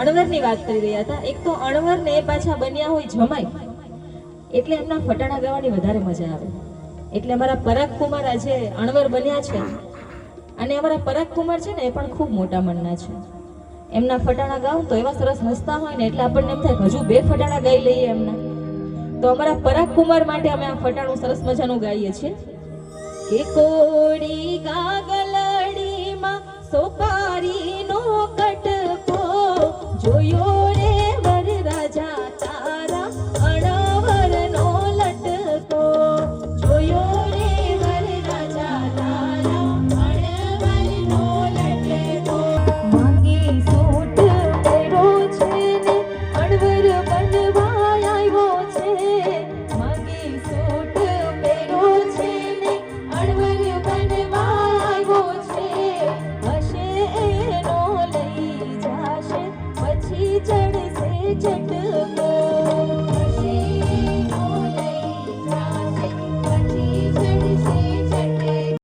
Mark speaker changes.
Speaker 1: અણવરની વાત કરી રહ્યા હતા. એક તો અણવર ને પાછા બન્યા હોય જમાઈ, એટલે એમના ફટાણા ગાવાની વધારે મજા આવે. એટલે અમારા પરાગ કુમાર આજે અણવર બન્યા છે, અને અમારા પરાગ કુમાર છે ને એ પણ ખૂબ મોટા મનના છે. એમના ફટાણા ગાવ તો એવા સરસ હસતા હોય ને એટલે આપણને એમ થાય હજુ 2 ફટાણા ગાઈ લઈએ એમના. તો અમારા પરાગ કુમાર માટે અમે આ ફટાણું સરસ મજાનું ગાઈએ છીએ કે કોડી ગાગલડીમાં સોપારીનો કટકો જોયો રે વરરાજા તારા અણવરનો લટકો જોયો રે વરરાજા તારા અણવરનો લટકો માંગી સૂટ પહેરો છે ને અણવર બનવા આવ્યો છે માંગી સૂટ પહેરો છે ને અણવર બનવા આવ્યો છે હશે એનો લઈ જાશે પછી ચડશે ચટકો